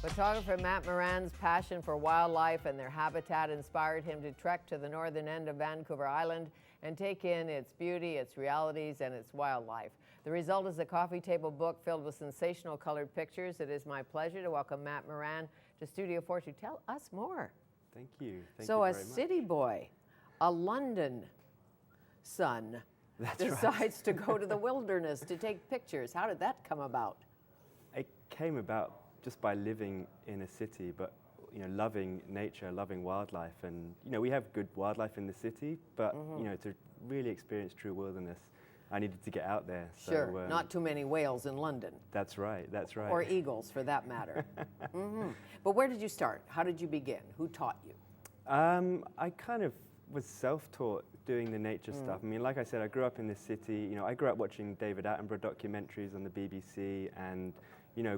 Photographer Matt Maran's passion for wildlife and their habitat inspired him to trek to the northern end of Vancouver Island and take in its beauty, its realities, and its wildlife. The result is a coffee table book filled with sensational colored pictures. It is my pleasure to welcome Matt Maran to Studio 4 to tell us more. Thank you. Thank so you a very much. city boy, a London son, decides to go to the wilderness to take pictures. How did that come about? It came about just by living in a city, but loving nature, loving wildlife, and we have good wildlife in the city, but to really experience true wilderness, I needed to get out there. Sure, so, not too many whales in London. That's right. That's right. Or eagles, for that matter. But where did you start? How did you begin? Who taught you? I kind of was self-taught doing the nature stuff. I mean, like I said, I grew up in the city. I grew up watching David Attenborough documentaries on the BBC, and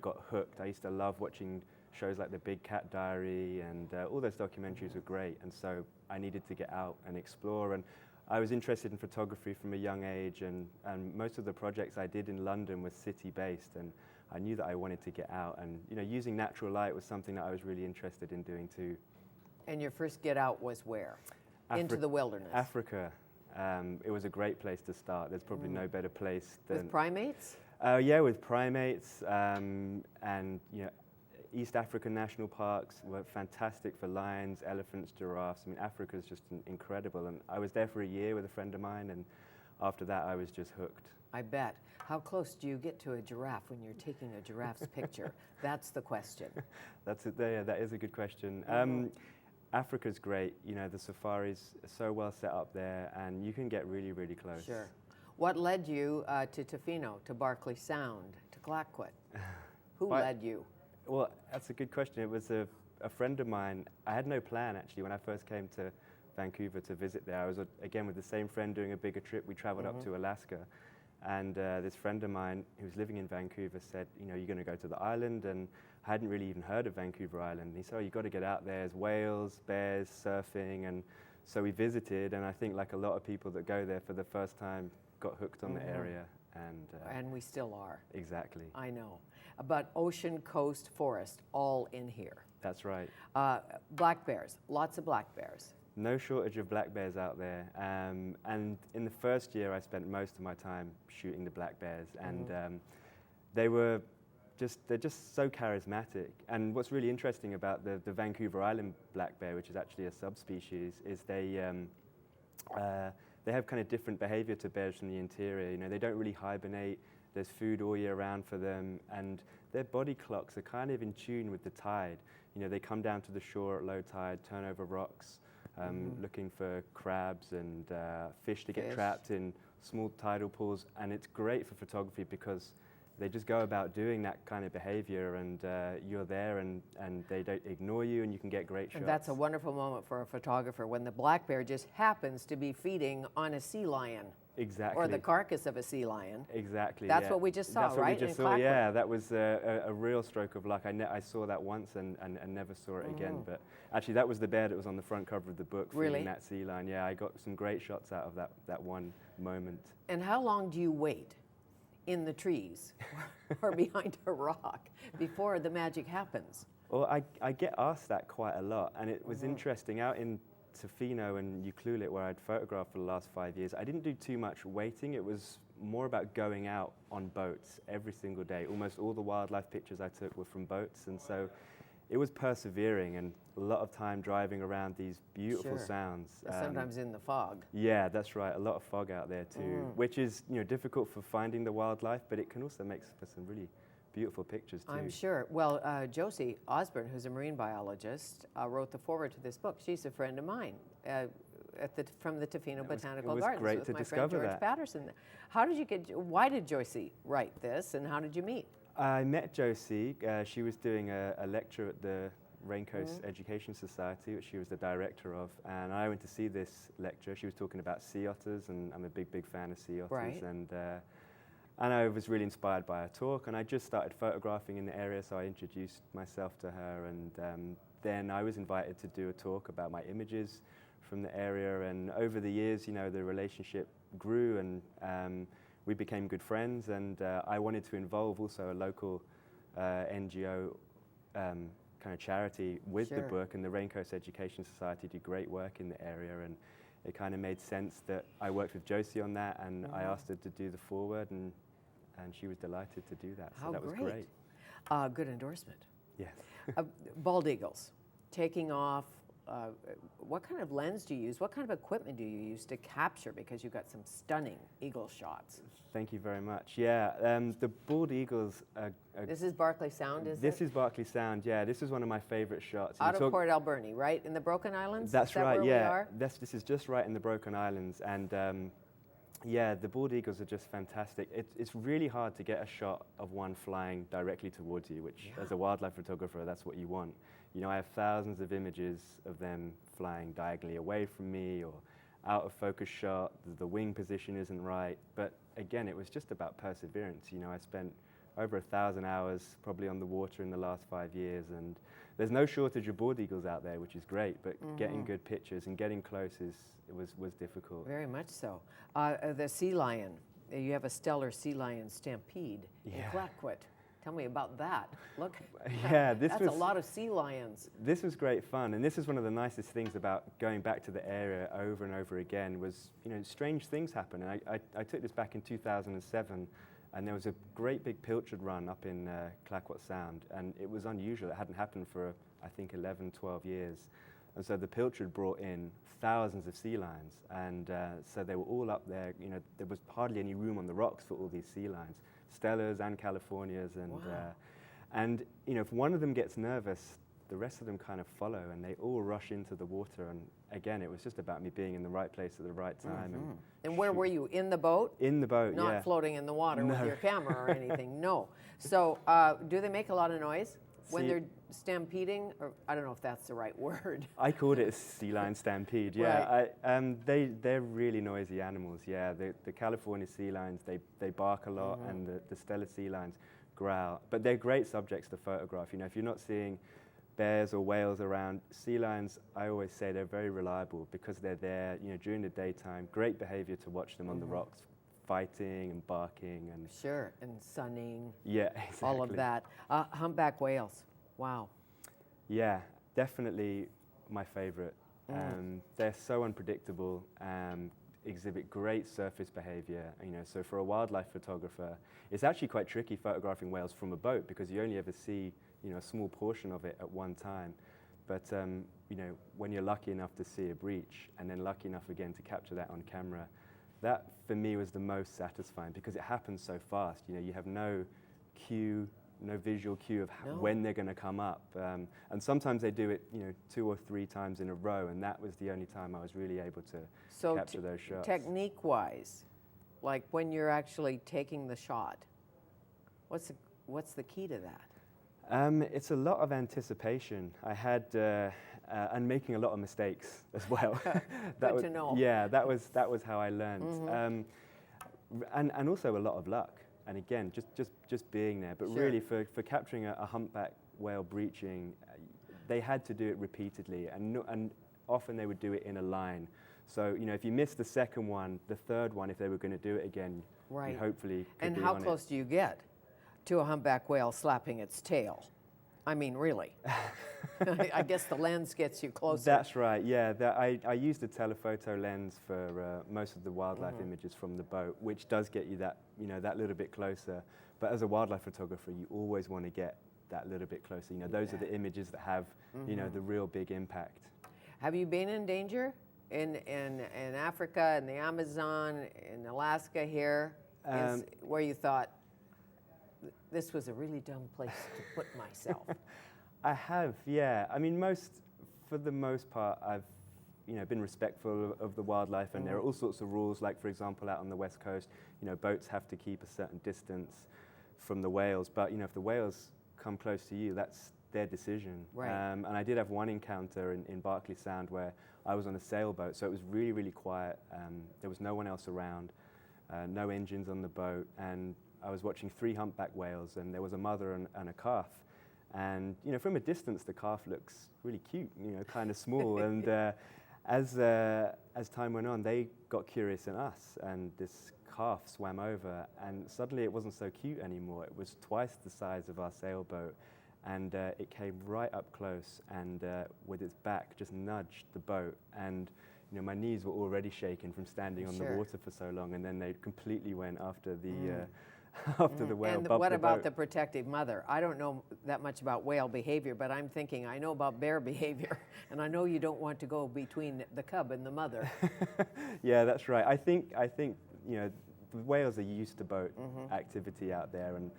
got hooked. I used to love watching shows like The Big Cat Diary, and all those documentaries were great. And so I needed to get out and explore. And I was interested in photography from a young age, and most of the projects I did in London was city-based. And I knew that I wanted to get out. And using natural light was something that I was really interested in doing too. And your first get out was where? Into the wilderness? Africa. It was a great place to start. There's probably no better place than... With primates? Yeah, with primates, and East African national parks were fantastic for lions, elephants, giraffes. I mean, Africa is just incredible. And I was there for a year with a friend of mine, and after that, I was just hooked. I bet. How close do you get to a giraffe when you're taking a giraffe's picture? That's the question. That's it. Yeah, that is a good question. Africa's great. The safaris are so well set up there, and you can get really, really close. Sure. What led you to Tofino, to Barkley Sound, to Clayoquot? Who led you? Well, that's a good question. It was a friend of mine. I had no plan, actually, when I first came to Vancouver to visit there. I was, again, with the same friend doing a bigger trip. We traveled up to Alaska. And this friend of mine who was living in Vancouver said, you're going to go to the island. And I hadn't really even heard of Vancouver Island. And he said, you've got to get out there. There's whales, bears, surfing. And so we visited. And I think, like a lot of people that go there for the first time, got hooked on the area. And we still are. Exactly. I know. But ocean, coast, forest, all in here. That's right. Black bears, lots of black bears. No shortage of black bears out there. And in the first year, I spent most of my time shooting the black bears. And they're just so charismatic. And what's really interesting about the Vancouver Island black bear, which is actually a subspecies, is they have kind of different behavior to bears from the interior. They don't really hibernate. There's food all year round for them, and their body clocks are kind of in tune with the tide. They come down to the shore at low tide, turn over rocks, looking for crabs and fish to get trapped in small tidal pools. And it's great for photography because they just go about doing that kind of behavior, and you're there, and they don't ignore you, and you can get great shots. And that's a wonderful moment for a photographer when the black bear just happens to be feeding on a sea lion. Exactly. Or the carcass of a sea lion. Exactly. That's what we just saw, right? That's what we just saw. Clayoquot. Yeah, that was a real stroke of luck. I saw that once and never saw it again. But actually, that was the bear that was on the front cover of the book, feeding that sea lion. Yeah, I got some great shots out of that one moment. And how long do you wait in the trees or behind a rock before the magic happens? Well, I get asked that quite a lot, and it was interesting. Out in Tofino and Ucluelet, where I'd photographed for the last 5 years, I didn't do too much waiting. It was more about going out on boats every single day. Almost all the wildlife pictures I took were from boats, and so it was persevering and a lot of time driving around these beautiful sounds. Sometimes in the fog. Yeah, that's right. A lot of fog out there too, which is difficult for finding the wildlife, but it can also make for some really beautiful pictures too. I'm sure. Well, Josie Osborne, who's a marine biologist, wrote the foreword to this book. She's a friend of mine from the Tofino Botanical Gardens. It was great with to my discover friend George Patterson. Why did Josie write this, and how did you meet? I met Josie. She was doing a lecture at the Raincoast Education Society, which she was the director of, and I went to see this lecture. She was talking about sea otters, and I'm a big fan of sea otters. Right. And I was really inspired by her talk, and I just started photographing in the area, so I introduced myself to her, and then I was invited to do a talk about my images from the area, and over the years, the relationship grew, and we became good friends, and I wanted to involve also a local NGO kind of charity with the Sure. book, and the Raincoast Education Society do great work in the area, and it kind of made sense that I worked with Josie on that, and I asked her to do the foreword, and she was delighted to do that. So How that was great. Good endorsement. Yes. Bald eagles, taking off. What kind of lens do you use? What kind of equipment do you use to capture? Because you've got some stunning eagle shots. Thank you very much. Yeah, the bald eagles are This is Barkley Sound, is it? This is Barkley Sound, yeah. This is one of my favorite shots. Out of Port Alberni, right? In the Broken Islands? That's is that right, where yeah. we are? This is just right in the Broken Islands. And yeah, the bald eagles are just fantastic. It's really hard to get a shot of one flying directly towards you, which as a wildlife photographer, that's what you want. You know, I have thousands of images of them flying diagonally away from me or out of focus shot, the wing position isn't right. But again, it was just about perseverance. You know, I spent over 1,000 hours probably on the water in the last 5 years, and there's no shortage of bald eagles out there, which is great, but getting good pictures and getting close was difficult. Very much so. The sea lion, you have a stellar sea lion stampede in Clayoquot. Tell me about that. Look, yeah, that's a lot of sea lions. This was great fun, and this is one of the nicest things about going back to the area over and over again was, you know, strange things happen. And I took this back in 2007, and there was a great big pilchard run up in Clayoquot Sound, and it was unusual. It hadn't happened for, I think, 11, 12 years. And so the pilchard brought in thousands of sea lions, and so they were all up there. You know, there was hardly any room on the rocks for all these sea lions. Stellas and Californias, and you know, if one of them gets nervous, the rest of them kind of follow, and they all rush into the water. And again, it was just about me being in the right place at the right time. And where were you? In the boat? In the boat, Not floating in the water with your camera or anything. No. So, do they make a lot of noise when they're stampeding? Or I don't know if that's the right word. I called it a sea lion stampede. Yeah, right. They're really noisy animals. Yeah, the California sea lions, they bark a lot, and the Stella sea lions growl. But they're great subjects to photograph. You know, if you're not seeing bears or whales around, sea lions, I always say they're very reliable because they're there, you know, during the daytime. Great behavior to watch them on the rocks, fighting and barking and and sunning. Yeah, exactly. All of that. Humpback whales. Wow. Yeah, definitely my favorite. They're so unpredictable, exhibit great surface behavior. You know, so for a wildlife photographer, it's actually quite tricky photographing whales from a boat because you only ever see, you know, a small portion of it at one time. But you know, when you're lucky enough to see a breach and then lucky enough again to capture that on camera, that for me was the most satisfying because it happens so fast. You know, you have no cue, no visual cue of when they're going to come up. And sometimes they do it, you know, 2 or 3 times in a row, and that was the only time I was really able to capture those shots. Technique-wise, like when you're actually taking the shot, what's the key to that? It's a lot of anticipation. I had and making a lot of mistakes as well. Good to know. Yeah, that was how I learned, and also a lot of luck. And again, just being there. But really, for capturing a humpback whale breaching, they had to do it repeatedly, and often they would do it in a line. So, you know, if you missed the second one, the third one, if they were going to do it again, you hopefully could And be how on close do you get to a humpback whale slapping its tail? I mean, really. I guess the lens gets you closer. That's right, yeah. I used a telephoto lens for most of the wildlife images from the boat, which does get you that, you know, that little bit closer. But as a wildlife photographer, you always want to get that little bit closer. You know, those are the images that have, you know, the real big impact. Have you been in danger in Africa, in the Amazon, in Alaska here, where you thought, this was a really dumb place to put myself? I have, yeah. I mean, for the most part, I've, you know, been respectful of the wildlife, and there are all sorts of rules. Like, for example, out on the West Coast, you know, boats have to keep a certain distance from the whales. But you know, if the whales come close to you, that's their decision. Right. And I did have one encounter in Barkley Sound where I was on a sailboat, so it was really, really quiet. There was no one else around, no engines on the boat, and I was watching 3 humpback whales, and there was a mother and a calf. And you know, from a distance, the calf looks really cute, you know, kind of small. And as time went on, they got curious in us, and this calf swam over, and suddenly it wasn't so cute anymore. It was twice the size of our sailboat, and it came right up close and with its back just nudged the boat, and you know, my knees were already shaking from standing on the water for so long, and then they completely went after the after the whale. And what about the protective mother? I don't know that much about whale behavior, but I'm thinking I know about bear behavior, and I know you don't want to go between the cub and the mother. Yeah, that's right. I think you know, the whales are used to boat activity out there, and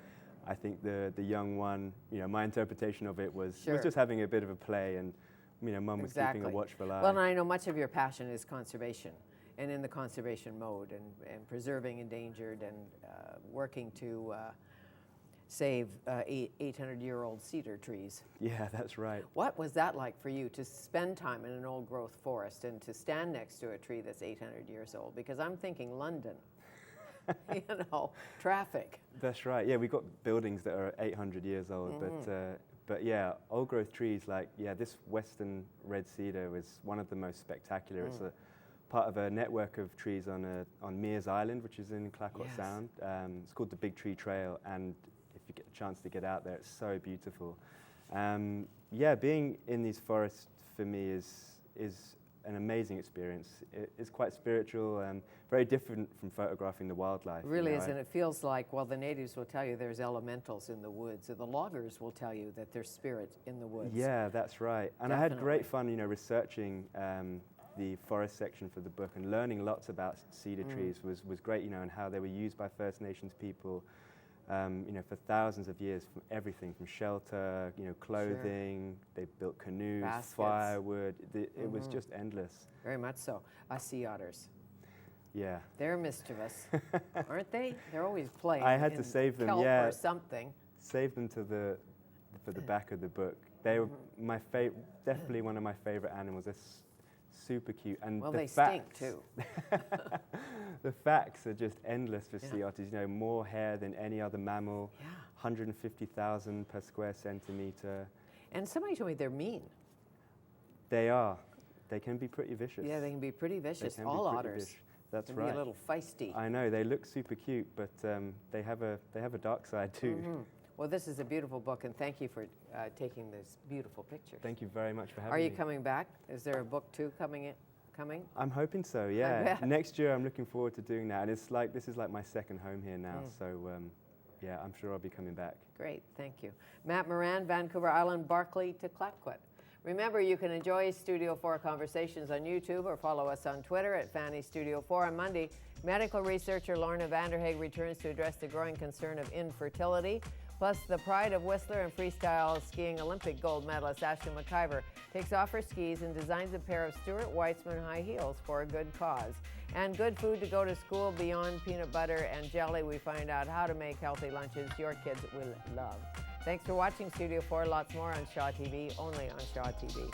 I think the young one, you know, my interpretation of it was just having a bit of a play, and you know, Mum was keeping a watchful eye. Well, and I know much of your passion is conservation, and in the conservation mode, and preserving endangered, and working to save 800-year-old cedar trees. Yeah, that's right. What was that like for you to spend time in an old growth forest and to stand next to a tree that's 800 years old? Because I'm thinking London, you know, traffic. That's right. Yeah, we've got buildings that are 800 years old, but yeah, old growth trees like, this western red cedar was one of the most spectacular. It's a part of a network of trees on Mears Island, which is in Clayoquot Sound. It's called the Big Tree Trail, and if you get a chance to get out there, it's so beautiful. Being in these forests for me is an amazing experience. It's quite spiritual and very different from photographing the wildlife. It really is, and it feels like, well, the natives will tell you there's elementals in the woods, or the loggers will tell you that there's spirit in the woods. Yeah, that's right. And I had great fun, you know, researching the forest section for the book, and learning lots about cedar trees was great, you know, and how they were used by First Nations people, you know, for thousands of years, from everything from shelter, you know, clothing. They built canoes, baskets, firewood. It was just endless. Very much so. Sea otters. Yeah. They're mischievous, aren't they? They're always playing. I had to save them, or something. Save them for the back of the book. They were my definitely one of my favorite animals. They're super cute, and well, the they facts, stink too. The facts are just endless for sea otters. You know, more hair than any other mammal. 150,000 per square centimeter. And somebody told me they're mean. They are. They can be pretty vicious. Yeah, they can be pretty vicious. All otters. That's can right. Be a little feisty. I know. They look super cute, but they have a dark side too. Well, this is a beautiful book, and thank you for taking this beautiful pictures. Thank you very much for having me. Are you coming back? Is there a book 2 coming? I'm hoping so, yeah. Next year I'm looking forward to doing that. And this is like my second home here now, so I'm sure I'll be coming back. Great, thank you. Matt Maran, Vancouver Island, Barkley to Clayoquot. Remember, you can enjoy Studio 4 Conversations on YouTube or follow us on Twitter at Fanny Studio 4. On Monday, medical researcher Lorna Vanderhaeg returns to address the growing concern of infertility. Plus, the pride of Whistler and freestyle skiing Olympic gold medalist Ashley McIver takes off her skis and designs a pair of Stuart Weitzman high heels for a good cause. And good food to go to school beyond peanut butter and jelly. We find out how to make healthy lunches your kids will love. Thanks for watching Studio 4. Lots more on Shaw TV, only on Shaw TV.